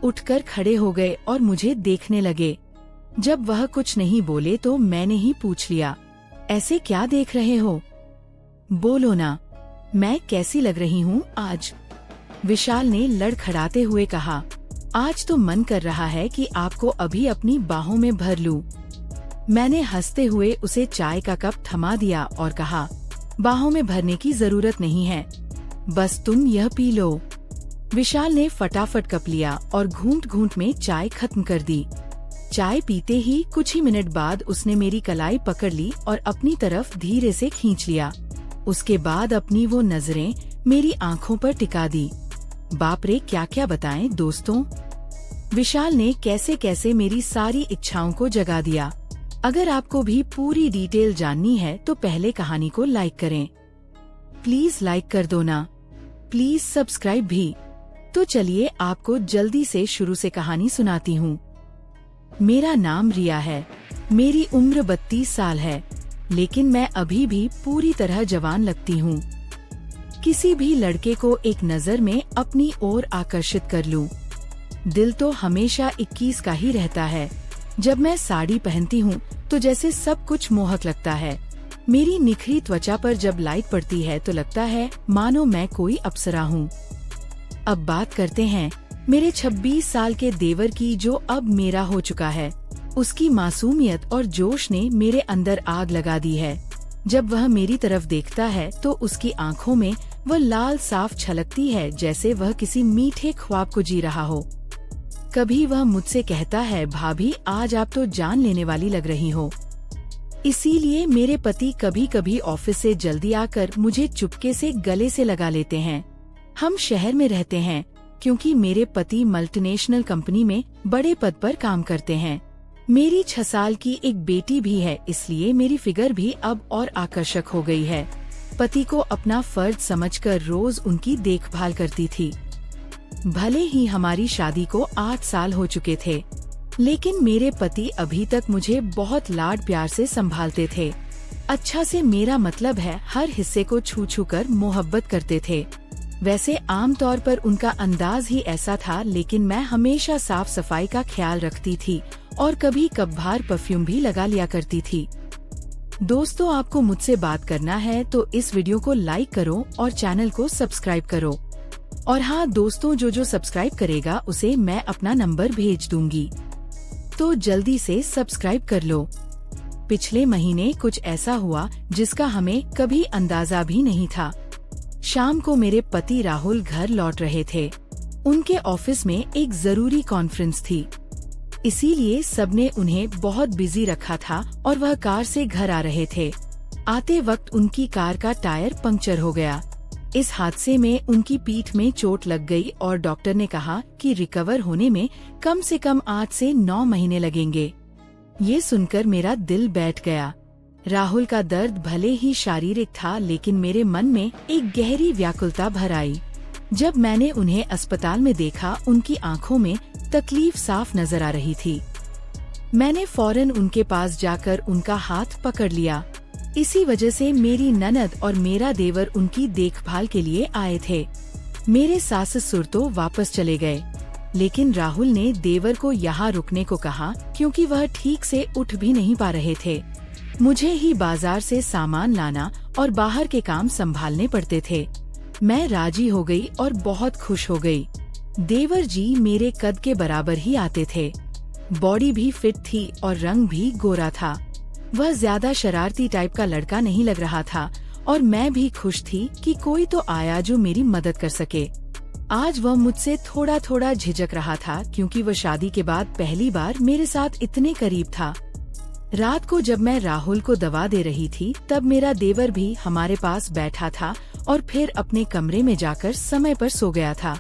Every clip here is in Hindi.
उठकर खड़े हो गए और मुझे देखने लगे। जब वह कुछ नहीं बोले तो मैंने ही पूछ लिया, ऐसे क्या देख रहे हो? बोलो ना, मैं कैसी लग रही हूँ आज? विशाल ने लड़खड़ाते हुए कहा, आज तो मन कर रहा है कि आपको अभी अपनी बाहों में भर लूं। मैंने हंसते हुए उसे चाय का कप थमा दिया और कहा, बाहों में भरने की जरूरत नहीं है, बस तुम यह पी लो। विशाल ने फटाफट कप लिया और घूंट घूंट में चाय खत्म कर दी। चाय पीते ही कुछ ही मिनट बाद उसने मेरी कलाई पकड़ ली और अपनी तरफ धीरे से खींच लिया। उसके बाद अपनी वो नजरें मेरी आंखों पर टिका दी। बाप रे, क्या क्या बताएं दोस्तों। विशाल ने कैसे कैसे मेरी सारी इच्छाओं को जगा दिया। अगर आपको भी पूरी डिटेल जाननी है तो पहले कहानी को लाइक करें। प्लीज लाइक कर दो ना, प्लीज सब्सक्राइब भी। तो चलिए आपको जल्दी से शुरू से कहानी सुनाती हूँ। मेरा नाम रिया है, मेरी उम्र 32 साल है, लेकिन मैं अभी भी पूरी तरह जवान लगती हूँ। किसी भी लड़के को एक नजर में अपनी ओर आकर्षित कर लूं। दिल तो हमेशा 21 का ही रहता है। जब मैं साड़ी पहनती हूँ तो जैसे सब कुछ मोहक लगता है। मेरी निखरी त्वचा पर जब लाइट पड़ती है तो लगता है मानो मैं कोई अप्सरा हूँ। अब बात करते हैं मेरे 26 साल के देवर की, जो अब मेरा हो चुका है। उसकी मासूमियत और जोश ने मेरे अंदर आग लगा दी है। जब वह मेरी तरफ देखता है तो उसकी आंखों में वह लाल साफ छलकती है, जैसे वह किसी मीठे ख्वाब को जी रहा हो। कभी वह मुझसे कहता है, भाभी आज आप तो जान लेने वाली लग रही हो। इसीलिए मेरे पति कभी कभी ऑफिस से जल्दी आकर मुझे चुपके से गले से लगा लेते हैं। हम शहर में रहते हैं क्योंकि मेरे पति मल्टीनेशनल कंपनी में बड़े पद पर काम करते हैं। मेरी 6 साल की एक बेटी भी है, इसलिए मेरी फिगर भी अब और आकर्षक हो गई है। पति को अपना फर्ज समझकर रोज उनकी देखभाल करती थी। भले ही हमारी शादी को 8 साल हो चुके थे, लेकिन मेरे पति अभी तक मुझे बहुत लाड प्यार से संभालते थे। अच्छा से मेरा मतलब है हर हिस्से को छू छू कर मोहब्बत करते थे। वैसे आमतौर पर उनका अंदाज ही ऐसा था, लेकिन मैं हमेशा साफ सफाई का ख्याल रखती थी और कभी कभार परफ्यूम भी लगा लिया करती थी। दोस्तों, आपको मुझसे बात करना है तो इस वीडियो को लाइक करो और चैनल को सब्सक्राइब करो। और हाँ दोस्तों, जो सब्सक्राइब करेगा उसे मैं अपना नंबर भेज दूंगी, तो जल्दी से सब्सक्राइब कर लो। पिछले महीने कुछ ऐसा हुआ जिसका हमें कभी अंदाजा भी नहीं था। शाम को मेरे पति राहुल घर लौट रहे थे। उनके ऑफिस में एक जरूरी कॉन्फ्रेंस थी, इसीलिए सबने उन्हें बहुत बिजी रखा था और वह कार से घर आ रहे थे। आते वक्त उनकी कार का टायर पंक्चर हो गया। इस हादसे में उनकी पीठ में चोट लग गई और डॉक्टर ने कहा कि रिकवर होने में कम से कम 8 से 9 महीने लगेंगे। ये सुनकर मेरा दिल बैठ गया। राहुल का दर्द भले ही शारीरिक था, लेकिन मेरे मन में एक गहरी व्याकुलता भर आई। जब मैंने उन्हें अस्पताल में देखा, उनकी आंखों में तकलीफ साफ नजर आ रही थी। मैंने फौरन उनके पास जाकर उनका हाथ पकड़ लिया। इसी वजह से मेरी ननद और मेरा देवर उनकी देखभाल के लिए आए थे। मेरे सास ससुर तो वापस चले गए, लेकिन राहुल ने देवर को यहाँ रुकने को कहा क्योंकि वह ठीक से उठ भी नहीं पा रहे थे। मुझे ही बाजार से सामान लाना और बाहर के काम संभालने पड़ते थे। मैं राजी हो गई और बहुत खुश हो गई। देवर जी मेरे कद के बराबर ही आते थे। बॉडी भी फिट थी और रंग भी गोरा था। वह ज्यादा शरारती टाइप का लड़का नहीं लग रहा था और मैं भी खुश थी कि कोई तो आया जो मेरी मदद कर सके। आज वह मुझसे थोड़ा थोड़ा झिझक रहा था क्योंकि वह शादी के बाद पहली बार मेरे साथ इतने करीब था। रात को जब मैं राहुल को दवा दे रही थी, तब मेरा देवर भी हमारे पास बैठा था और फिर अपने कमरे में जाकर समय पर सो गया था।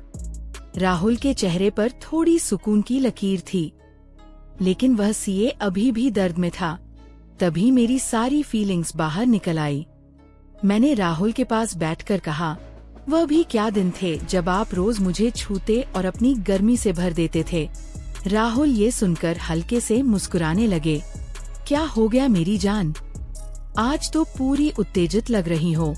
राहुल के चेहरे पर थोड़ी सुकून की लकीर थी, लेकिन वह सीए अभी भी दर्द में था। तभी मेरी सारी फीलिंग्स बाहर निकल आई। मैंने राहुल के पास बैठकर कहा, वह भी क्या दिन थे जब आप रोज मुझे छूते और अपनी गर्मी से भर देते थे। राहुल ये सुनकर हल्के से मुस्कुराने लगे। क्या हो गया मेरी जान, आज तो पूरी उत्तेजित लग रही हो।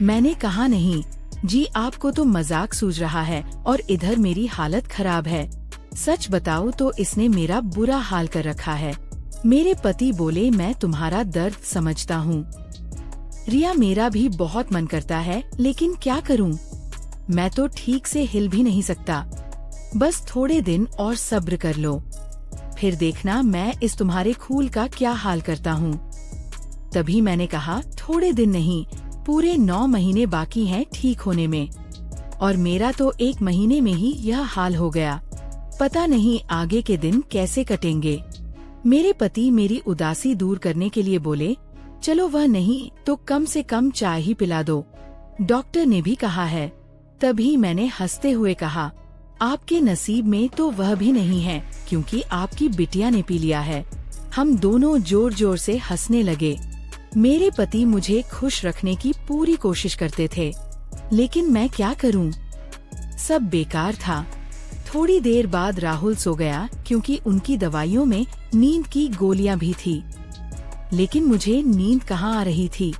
मैंने कहा, नहीं जी, आपको तो मजाक सूझ रहा है और इधर मेरी हालत खराब है। सच बताओ तो इसने मेरा बुरा हाल कर रखा है। मेरे पति बोले, मैं तुम्हारा दर्द समझता हूँ रिया, मेरा भी बहुत मन करता है, लेकिन क्या करूँ? मैं तो ठीक से हिल भी नहीं सकता। बस थोड़े दिन और सब्र कर लो, फिर देखना मैं इस तुम्हारे खूल का क्या हाल करता हूँ। तभी मैंने कहा, थोड़े दिन नहीं, पूरे 9 महीने बाकी हैं ठीक होने में, और मेरा तो 1 महीने में ही यह हाल हो गया। पता नहीं आगे के दिन कैसे कटेंगे। मेरे पति मेरी उदासी दूर करने के लिए बोले, चलो वह नहीं तो कम से कम चाय ही पिला दो, डॉक्टर ने भी कहा है। तभी मैंने हंसते हुए कहा, आपके नसीब में तो वह भी नहीं है, क्योंकि आपकी बिटिया ने पी लिया है। हम दोनों जोर जोर से हंसने लगे। मेरे पति मुझे खुश रखने की पूरी कोशिश करते थे, लेकिन मैं क्या करूं? सब बेकार था। थोड़ी देर बाद राहुल सो गया, क्योंकि उनकी दवाइयों में नींद की गोलियां भी थी, लेकिन मुझे नींद कहाँ आ रही थी।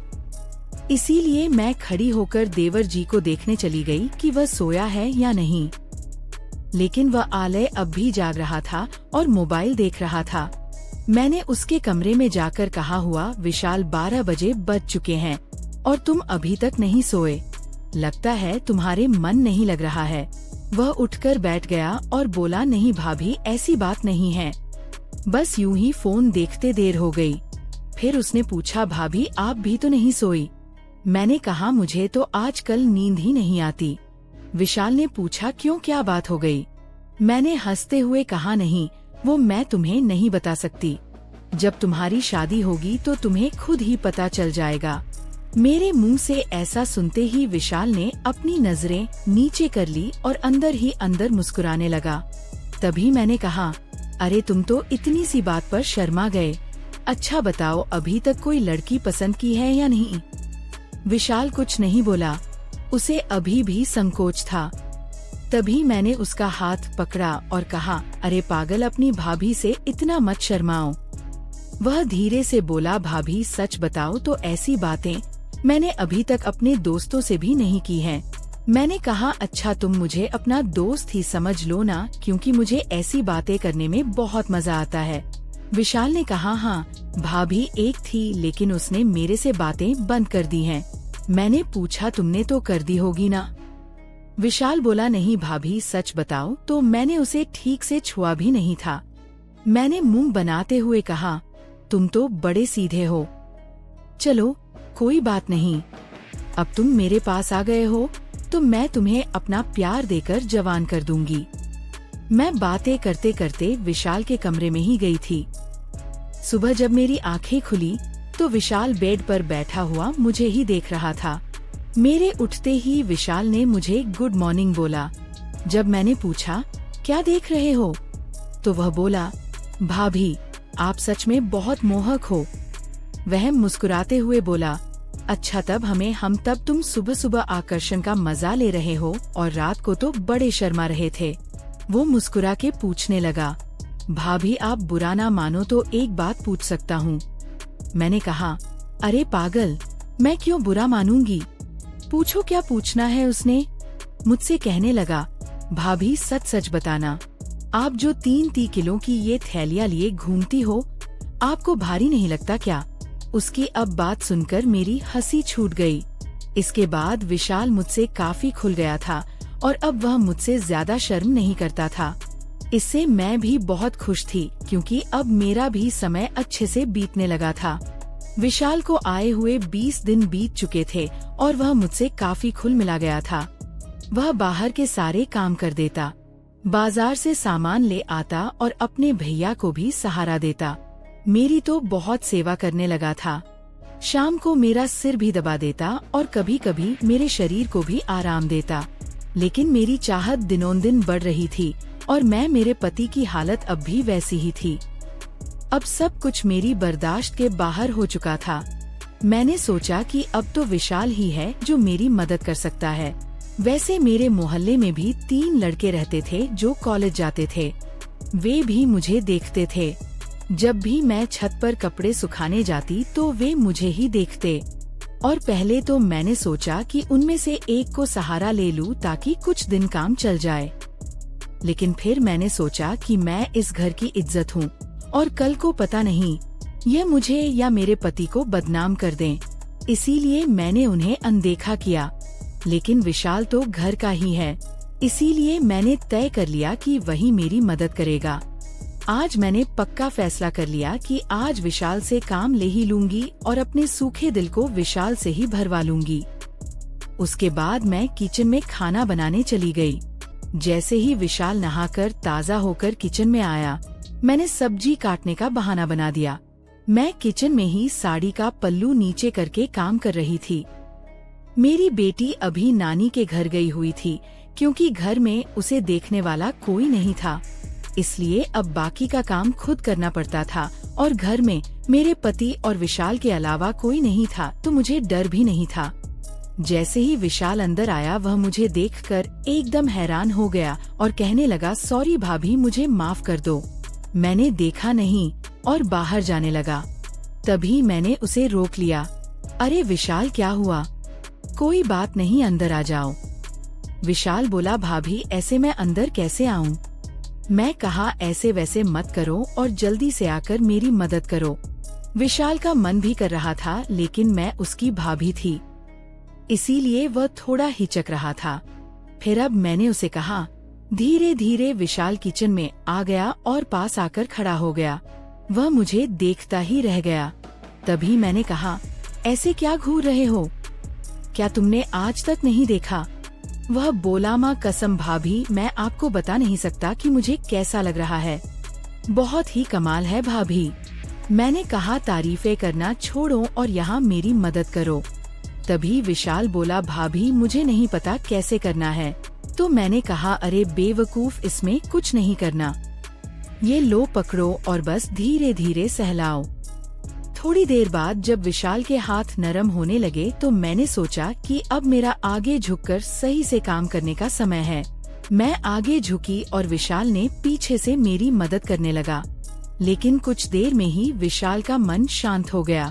इसीलिए मैं खड़ी होकर देवर जी को देखने चली गई कि वह सोया है या नहीं, लेकिन वह आलय अब भी जाग रहा था और मोबाइल देख रहा था। मैंने उसके कमरे में जाकर कहा, हुआ विशाल, 12 बजे बज चुके हैं और तुम अभी तक नहीं सोए, लगता है तुम्हारे मन नहीं लग रहा है। वह उठकर बैठ गया और बोला, नहीं भाभी, ऐसी बात नहीं है, बस यूं ही फोन देखते देर हो गई। फिर उसने पूछा, भाभी आप भी तो नहीं सोई? मैंने कहा, मुझे तो आजकल नींद ही नहीं आती। विशाल ने पूछा, क्यों, क्या बात हो गई? मैंने हंसते हुए कहा, नहीं, वो मैं तुम्हें नहीं बता सकती। जब तुम्हारी शादी होगी तो तुम्हें खुद ही पता चल जाएगा। मेरे मुंह से ऐसा सुनते ही विशाल ने अपनी नजरें नीचे कर ली और अंदर ही अंदर मुस्कुराने लगा। तभी मैंने कहा, अरे तुम तो इतनी सी बात पर शर्मा गए। अच्छा बताओ, अभी तक कोई लड़की पसंद की है या नहीं? विशाल कुछ नहीं बोला, उसे अभी भी संकोच था। तभी मैंने उसका हाथ पकड़ा और कहा, अरे पागल, अपनी भाभी से इतना मत शर्माओ। वह धीरे से बोला, भाभी सच बताओ तो ऐसी बातें मैंने अभी तक अपने दोस्तों से भी नहीं की हैं। मैंने कहा, अच्छा तुम मुझे अपना दोस्त ही समझ लो ना, क्योंकि मुझे ऐसी बातें करने में बहुत मजा आता है। विशाल ने कहा, हाँ भाभी, एक थी, लेकिन उसने मेरे से बातें बंद कर दी हैं। मैंने पूछा, तुमने तो कर दी होगी ना? विशाल बोला, नहीं भाभी, सच बताओ तो मैंने उसे ठीक से छुआ भी नहीं था। मैंने मुंह बनाते हुए कहा, तुम तो बड़े सीधे हो। चलो कोई बात नहीं, अब तुम मेरे पास आ गए हो तो मैं तुम्हें अपना प्यार देकर जवान कर दूंगी। मैं बातें करते करते विशाल के कमरे में ही गई थी। सुबह जब मेरी आंखें खुली तो विशाल बेड पर बैठा हुआ मुझे ही देख रहा था। मेरे उठते ही विशाल ने मुझे गुड मॉर्निंग बोला। जब मैंने पूछा, क्या देख रहे हो, तो वह बोला, भाभी आप सच में बहुत मोहक हो। वह मुस्कुराते हुए बोला, अच्छा तब तुम सुबह सुबह आकर्षण का मजा ले रहे हो और रात को तो बड़े शर्मा रहे थे। वो मुस्कुरा के पूछने लगा, भाभी आप बुरा ना मानो तो एक बात पूछ सकता हूँ? मैंने कहा, अरे पागल, मैं क्यों बुरा मानूंगी, पूछो क्या पूछना है। उसने मुझसे कहने लगा, भाभी सच सच बताना, आप जो 3 किलो की ये थैलियाँ लिए घूमती हो, आपको भारी नहीं लगता क्या? उसकी अब बात सुनकर मेरी हंसी छूट गई। इसके बाद विशाल मुझसे काफी खुल गया था और अब वह मुझसे ज्यादा शर्म नहीं करता था। इससे मैं भी बहुत खुश थी, क्योंकि अब मेरा भी समय अच्छे से बीतने लगा था। विशाल को आए हुए 20 दिन बीत चुके थे और वह मुझसे काफी खुल मिला गया था। वह बाहर के सारे काम कर देता, बाजार से सामान ले आता और अपने भैया को भी सहारा देता। मेरी तो बहुत सेवा करने लगा था। शाम को मेरा सिर भी दबा देता और कभी कभी मेरे शरीर को भी आराम देता। लेकिन मेरी चाहत दिनों-दिन बढ़ रही थी और मैं मेरे पति की हालत अब भी वैसी ही थी। अब सब कुछ मेरी बर्दाश्त के बाहर हो चुका था। मैंने सोचा कि अब तो विशाल ही है जो मेरी मदद कर सकता है। वैसे मेरे मोहल्ले में भी 3 लड़के रहते थे जो कॉलेज जाते थे। वे भी मुझे देखते थे। जब भी मैं छत पर कपड़े सुखाने जाती तो वे मुझे ही देखते, और पहले तो मैंने सोचा कि उनमें से एक को सहारा ले लूं ताकि कुछ दिन काम चल जाए। लेकिन फिर मैंने सोचा कि मैं इस घर की इज्जत हूँ और कल को पता नहीं ये मुझे या मेरे पति को बदनाम कर दें, इसीलिए मैंने उन्हें अनदेखा किया। लेकिन विशाल तो घर का ही है, इसीलिए मैंने तय कर लिया कि वही मेरी मदद करेगा। आज मैंने पक्का फैसला कर लिया कि आज विशाल से काम ले ही लूंगी और अपने सूखे दिल को विशाल से ही भरवा लूंगी। उसके बाद मैं किचन में खाना बनाने चली गई। जैसे ही विशाल नहाकर ताज़ा होकर किचन में आया, मैंने सब्जी काटने का बहाना बना दिया। मैं किचन में ही साड़ी का पल्लू नीचे करके काम कर रही थी। मेरी बेटी अभी नानी के घर गई हुई थी, क्योंकि घर में उसे देखने वाला कोई नहीं था, इसलिए अब बाकी का काम खुद करना पड़ता था और घर में मेरे पति और विशाल के अलावा कोई नहीं था, तो मुझे डर भी नहीं था। जैसे ही विशाल अंदर आया, वह मुझे देखकर एकदम हैरान हो गया और कहने लगा, सॉरी भाभी, मुझे माफ कर दो, मैंने देखा नहीं, और बाहर जाने लगा। तभी मैंने उसे रोक लिया। अरे विशाल, क्या हुआ? कोई बात नहीं, अंदर आ जाओ। विशाल बोला, भाभी ऐसे मैं अंदर कैसे आऊं? मैं कहा, ऐसे वैसे मत करो और जल्दी से आकर मेरी मदद करो। विशाल का मन भी कर रहा था, लेकिन मैं उसकी भाभी थी, इसीलिए वह थोड़ा हिचक रहा था। फिर अब मैंने उसे कहा। धीरे धीरे विशाल किचन में आ गया और पास आकर खड़ा हो गया। वह मुझे देखता ही रह गया। तभी मैंने कहा, ऐसे क्या घूर रहे हो? क्या तुमने आज तक नहीं देखा? वह बोला, माँ कसम भाभी, मैं आपको बता नहीं सकता कि मुझे कैसा लग रहा है। बहुत ही कमाल है भाभी। मैंने कहा, तारीफें करना छोड़ो और यहाँ मेरी मदद करो। तभी विशाल बोला, भाभी मुझे नहीं पता कैसे करना है। तो मैंने कहा, अरे बेवकूफ, इसमें कुछ नहीं करना, ये लो पकड़ो और बस धीरे धीरे सहलाओ। थोड़ी देर बाद जब विशाल के हाथ नरम होने लगे, तो मैंने सोचा कि अब मेरा आगे झुककर सही से काम करने का समय है। मैं आगे झुकी और विशाल ने पीछे से मेरी मदद करने लगा। लेकिन कुछ देर में ही विशाल का मन शांत हो गया,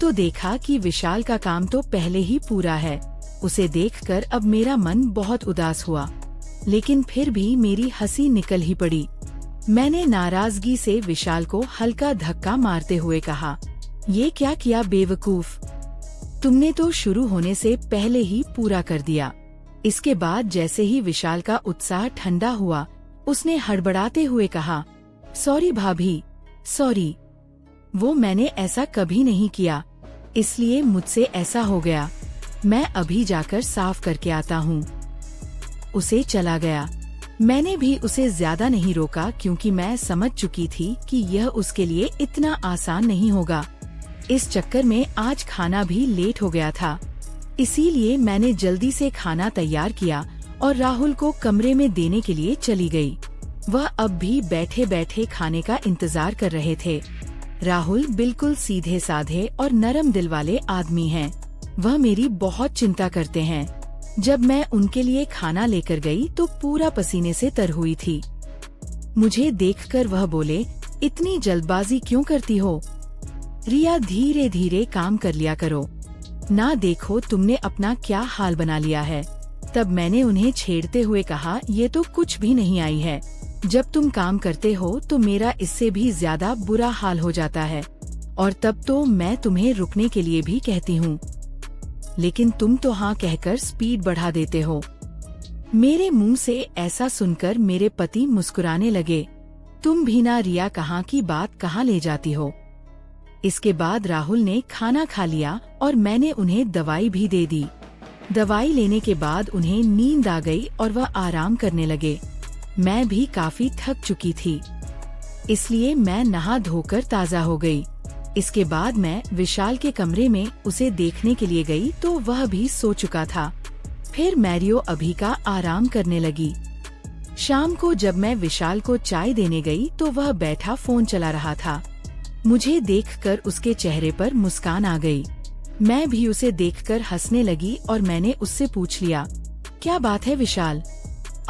तो देखा कि विशाल का काम तो पहले ही पूरा है। उसे देखकर अब मेरा मन बहुत उदास हुआ, लेकिन फिर भी मेरी हंसी निकल ही पड़ी। मैंने नाराजगी से विशाल को हल्का धक्का मारते हुए कहा, ये क्या किया बेवकूफ, तुमने तो शुरू होने से पहले ही पूरा कर दिया। इसके बाद जैसे ही विशाल का उत्साह ठंडा हुआ, उसने हड़बड़ाते हुए कहा, सॉरी भाभी, सॉरी, वो मैंने ऐसा कभी नहीं किया, इसलिए मुझसे ऐसा हो गया। मैं अभी जाकर साफ करके आता हूँ। उसे चला गया। मैंने भी उसे ज्यादा नहीं रोका, क्योंकि मैं समझ चुकी थी कि यह उसके लिए इतना आसान नहीं होगा। इस चक्कर में आज खाना भी लेट हो गया था, इसीलिए मैंने जल्दी से खाना तैयार किया और राहुल को कमरे में देने के लिए चली गई। वह अब भी बैठे बैठे खाने का इंतजार कर रहे थे। राहुल बिल्कुल सीधे साधे और नरम दिल वाले आदमी हैं। वह मेरी बहुत चिंता करते हैं। जब मैं उनके लिए खाना लेकर गई तो पूरा पसीने से तर हुई थी। मुझे देखकर वह बोले, इतनी जल्दबाजी क्यों करती हो? रिया, धीरे धीरे काम कर लिया करो, ना देखो तुमने अपना क्या हाल बना लिया है। तब मैंने उन्हें छेड़ते हुए कहा, ये तो कुछ भी नहीं आई है। जब तुम काम करते हो तो मेरा इससे भी ज्यादा बुरा हाल हो जाता है, और तब तो मैं तुम्हें रुकने के लिए भी कहती हूँ, लेकिन तुम तो हाँ कहकर स्पीड बढ़ा देते हो। मेरे मुंह से ऐसा सुनकर मेरे पति मुस्कुराने लगे। तुम भी ना रिया, कहाँ की बात कहाँ ले जाती हो। इसके बाद राहुल ने खाना खा लिया और मैंने उन्हें दवाई भी दे दी। दवाई लेने के बाद उन्हें नींद आ गई और वह आराम करने लगे। मैं भी काफी थक चुकी थी, इसलिए मैं नहा धोकर ताज़ा हो गई। इसके बाद मैं विशाल के कमरे में उसे देखने के लिए गई तो वह भी सो चुका था। फिर मैरियो अभी का आराम करने लगी। शाम को जब मैं विशाल को चाय देने गई तो वह बैठा फोन चला रहा था। मुझे देखकर उसके चेहरे पर मुस्कान आ गई। मैं भी उसे देखकर हंसने लगी और मैंने उससे पूछ लिया, क्या बात है विशाल,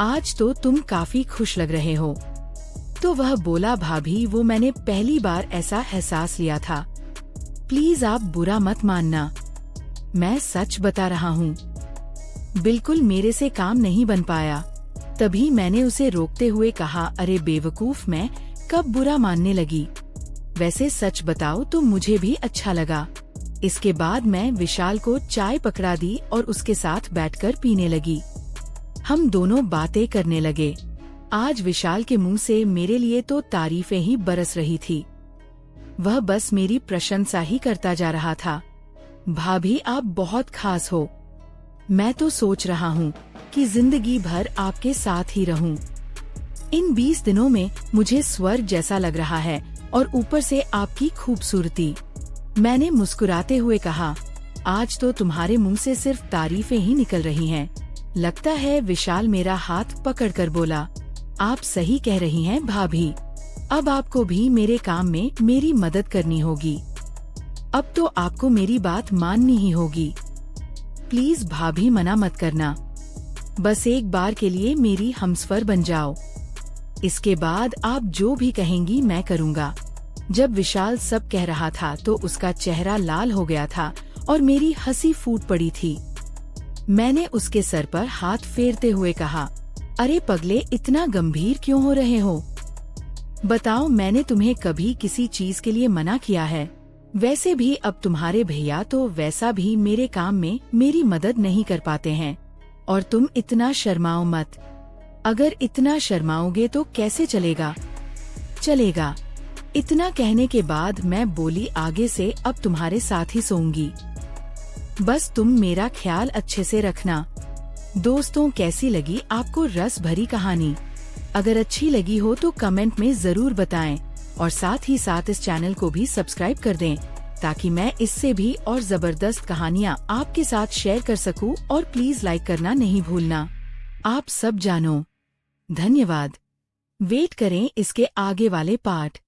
आज तो तुम काफी खुश लग रहे हो। तो वह बोला, भाभी वो मैंने पहली बार ऐसा एहसास लिया था। प्लीज आप बुरा मत मानना, मैं सच बता रहा हूँ। बिल्कुल मेरे से काम नहीं बन पाया। तभी मैंने उसे रोकते हुए कहा, अरे बेवकूफ, मैं कब बुरा मानने लगी। वैसे सच बताओ तो मुझे भी अच्छा लगा। इसके बाद मैं विशाल को चाय पकड़ा दी और उसके साथ बैठकर पीने लगी। हम दोनों बातें करने लगे। आज विशाल के मुंह से मेरे लिए तो तारीफें ही बरस रही थी। वह बस मेरी प्रशंसा ही करता जा रहा था। भाभी, आप बहुत खास हो। मैं तो सोच रहा हूँ कि जिंदगी भर आपके साथ ही रहूं। इन 20 दिनों में मुझे स्वर्ग जैसा लग रहा है और ऊपर से आपकी खूबसूरती। मैंने मुस्कुराते हुए कहा, आज तो तुम्हारे मुंह से सिर्फ तारीफें ही निकल रही हैं। लगता है विशाल मेरा हाथ पकड़कर बोला, आप सही कह रही हैं भाभी। अब आपको भी मेरे काम में मेरी मदद करनी होगी। अब तो आपको मेरी बात माननी ही होगी। प्लीज भाभी, मना मत करना। बस एक बार के लिए मेरी हमसफर बन जाओ। इसके बाद आप जो भी कहेंगी मैं करूँगा। जब विशाल सब कह रहा था तो उसका चेहरा लाल हो गया था और मेरी हंसी फूट पड़ी थी। मैंने उसके सर पर हाथ फेरते हुए कहा, अरे पगले, इतना गंभीर क्यों हो रहे हो? बताओ, मैंने तुम्हें कभी किसी चीज के लिए मना किया है? वैसे भी अब तुम्हारे भैया तो वैसा भी मेरे काम में मेरी मदद नहीं कर पाते हैं। और तुम इतना शर्माओ मत। अगर इतना शर्माओगे तो कैसे चलेगा? चलेगा। इतना कहने के बाद मैं बोली, आगे से अब तुम्हारे साथ ही सोऊंगी। बस तुम मेरा ख्याल अच्छे से रखना। दोस्तों, कैसी लगी आपको रस भरी कहानी? अगर अच्छी लगी हो तो कमेंट में जरूर बताएं और साथ ही साथ इस चैनल को भी सब्सक्राइब कर दें ताकि मैं इससे भी और जबरदस्त कहानियाँ आपके साथ शेयर कर सकूं। और प्लीज लाइक करना नहीं भूलना। आप सब जानो। धन्यवाद। वेट करें इसके आगे वाले पार्ट।